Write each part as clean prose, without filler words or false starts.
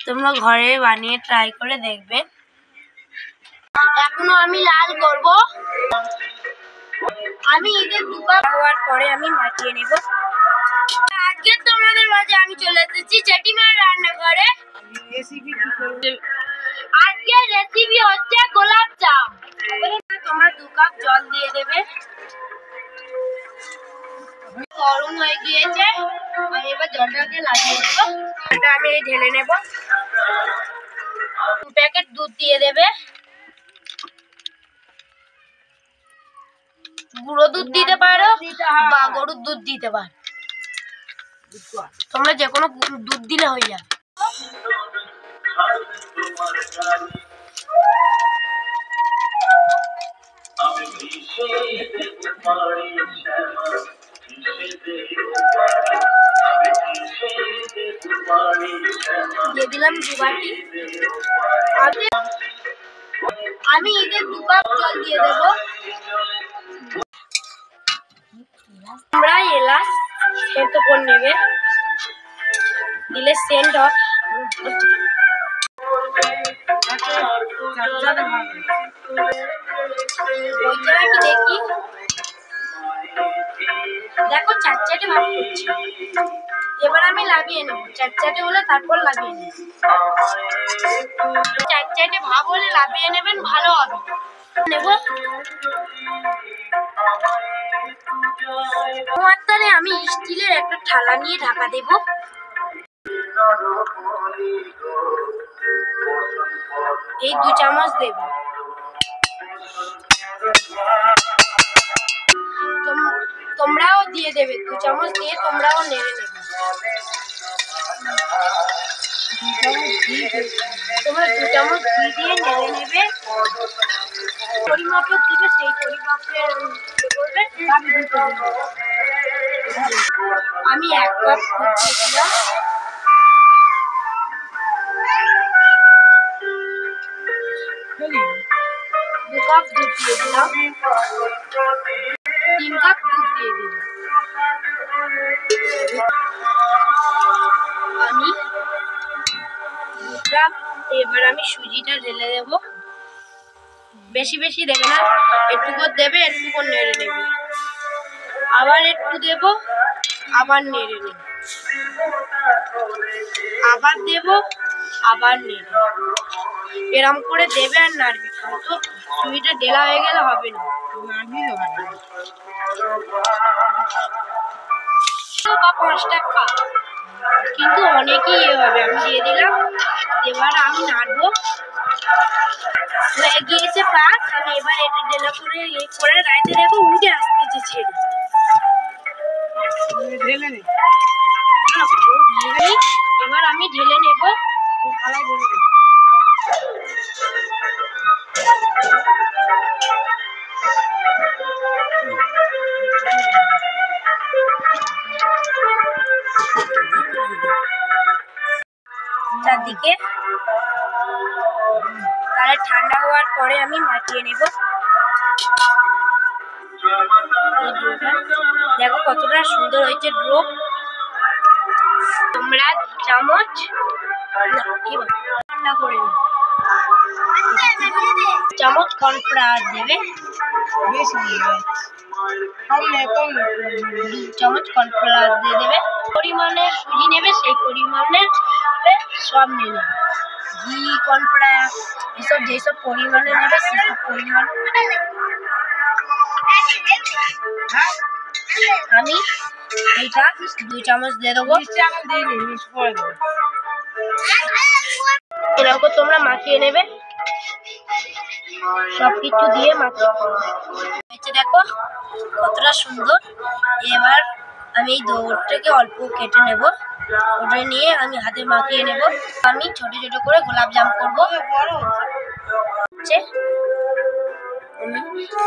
তোমরা ঘরে বানিয়ে ট্রাই করে দেখবে। এখনো আমি লাল করব। আমি এদের 2 কাপ হওয়ার পরে আমি মাখিয়ে নেব। আজকে তোমাদের মাঝে আমি চলে এসেছি জেঠিমার রান্নাঘরে। আজকে রেসিপি হচ্ছে গোলাপ জাম। তোমরা 2 কাপ জল দিয়ে দেবে। গরম হয়ে গিয়েছে, আমি এবার জলটাকে লাগিয়ে দেব। এটা আমি ঢেলে নেব। 2 প্যাকেট দুধ দিয়ে দেবে। গুঁড়ো দুধ দিতে পারো বা গরুর দুধ দিতে পারো, তোমরা যে কোনো দুধ দিলে হয়ে যাবে। দিয়ে দিলাম 2 বাটি। আমি এদের 2 কাপ জল দিয়ে দেবো। তোমরা এলাচ সেদ্ধ করে নেবে, দিলে সেন্ট হয়। দেখি দেখো চারচাটে ভাব করছি। এবার আমি লাগিয়ে নেব। চারচাটে হলে তারপর লাগিয়ে নেব। চারচাটে ভাব হলে লাগিয়ে নেবেন, ভালো হবে। নেব তাহলে আমি স্টিলের একটা থালা নিয়ে ঢাকা দেব। এই 2 চামচ দেব। তোমরাও দিয়ে দেবে। 2 চামচ দিয়ে তোমরাও নেড়ে নেবে। তোমরা 2 চামচ ঘি দিয়ে নেড়ে নেবে। পরিমাপ দিবে, সেই পরিমাপে করবে। আমি 1 কাপ দুধ দিয়ে দিলাম। দু কাপ দুধ দিয়ে দিলাম। 3 কাপ দুধ দিয়ে দিলাম। আমি দুধটা এবার আমি সুজিটা ঢেলে দেব। বেশি বেশি দেবে না, একটু দেবে, একটু নেড়ে নেবে। আবার একটু দেব, আবার নেড়ে নেবে। আবার দেব, আবার নেড়ে। এরম করে দেবে আর নাড়বে। তো সুজিটা ঢেলা হয়ে গেলে হবে না, বা 5টা কাপ, কিন্তু অনেকই হবে। আমি দিয়ে দিলাম। এবার আমি নাড়বো। হয়ে গিয়েছে পাক। আমি এবার এটা ঢেলা করে রাইতে দেখো উঠে আসতেছে ছেড়ে। এবার আমি ঢেলে নেব। চারদিকে তাহলে ঠান্ডা হওয়ার পরে আমি মাখিয়ে নেব। দেখো কতটা সুন্দর হয়েছে ড্রো। তোমরা 2 চামচ ঠান্ডা করে নেব। চামচ কর্নফ্লাওয়ার দেবে। 2 চামচ কর্নফ্লাওয়ার দিয়ে দেবে। পরিমাণে সুজি নেবে, সেই পরিমাণে সব নেবে। ঘি, কর্নফ্লাওয়ার এসব যেসব পরিমাণে নেবে সেসব পরিমাণ। আমি এইটা 2 চামচ দিয়ে দেবো। এরকম তোমরা মাখিয়ে নেবে। সবকিছু দিয়ে মাখিয়ে দেখো কতটা সুন্দর। এবার আমি এই দৌড়টাকে অল্প কেটে নেব। ওটা নিয়ে আমি হাতে মাখিয়ে নেব। আমি ছোট ছোট করে গোলাপ জাম করবো।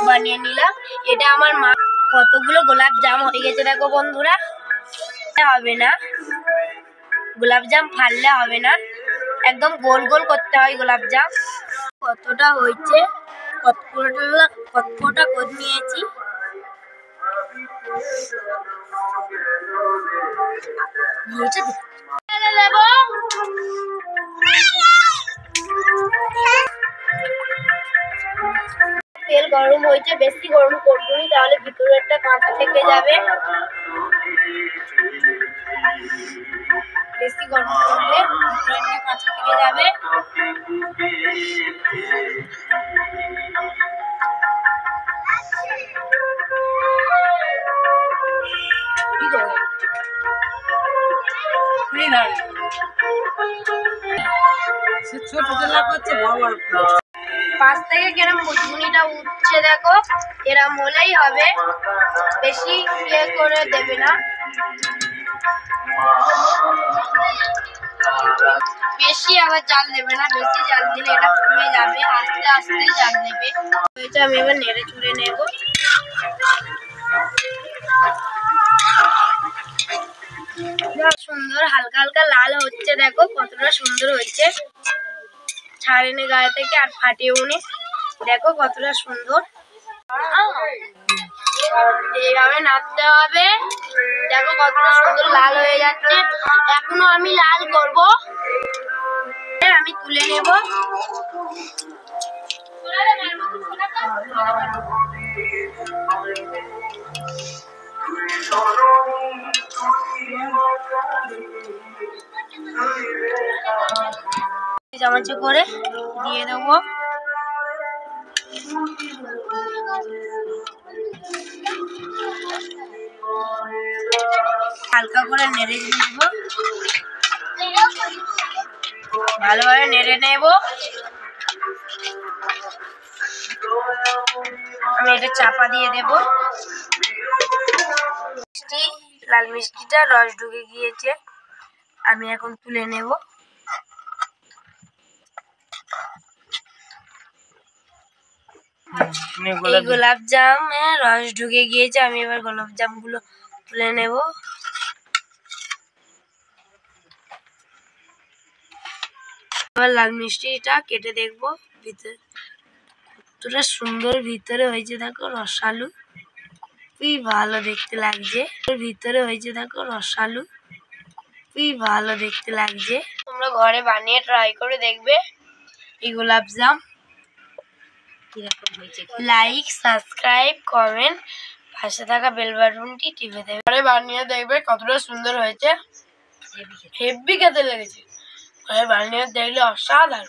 বানিয়ে নিলাম। এটা আমার মা। কতগুলো গোলাপ জাম হয়ে গেছে দেখো বন্ধুরা। হবে না, গোলাপ জাম ফাললে হবে না, একদম গোল গোল করতে হয় গোলাপ জাম। কতটা হয়েছে, কতটা করে নিয়েছি। গরম হয়েছে, বেশি গরম করবো না, তাহলে ভিতরেরটা কাঁচা থেকে যাবে। বেশি গরম করলে ভিতরেরটা কাঁচা থেকে যাবে। পাশ থেকে কিরম বুঝবুনিটা উঠছে দেখো, এরম হলেই হবে, বেশি ইয়ে করে দেবে না, বেশি আবার জাল দেবে না, বেশি জাল দিলে এটা ফুলে যাবে, আস্তে আস্তে জাল দেবে। এটা আমি এবার নেড়ে চুড়ে নেব। সুন্দর হালকা হালকা লাল হচ্ছে, দেখো কতটা সুন্দর হয়েছে, ছাড়েনি গায়ে থেকে আর ফাটিয়েও নি, দেখো কতটা সুন্দর। এইভাবে নাড়তে হবে, দেখো কতটা সুন্দর লাল হয়ে যাচ্ছে। এখনো আমি লাল করব, আমি তুলে নেব। চামচ করে দিয়ে দেবো। হালকা করে নেড়ে নেব, ভালোভাবে নেড়ে নেব। আমি এটা চাপা দিয়ে দেব। লাল মিষ্টিটা রস ঢুকে গিয়েছে, আমি এখন তুলে নেব। এই গোলাপ জামে রস ঢুকে গিয়েছে, আমি এবার গোলাপ জাম গুলো তুলে নেব। আবার লাল মিষ্টিটা কেটে দেখবো ভিতরে কতটা সুন্দর ভিতরে হয়েছে, দেখো রসালু, খুবই ভালো দেখতে লাগছে। ভিতরে হয়েছে দেখো রসালু, খুবই ভালো দেখতে লাগছে। তোমরা ঘরে বানিয়ে ট্রাই করে দেখবে এই গোলাপ জাম কিরকম হয়েছে। লাইক, সাবস্ক্রাইব, কমেন্ট, পাশে থাকা বেল বাটনটি টিপে দেবে। ঘরে বানিয়ে দেখবে কতটা সুন্দর হয়েছে, হেভি খেতে লেগেছে। ঘরে বানিয়ে দেখলে অসাধারণ।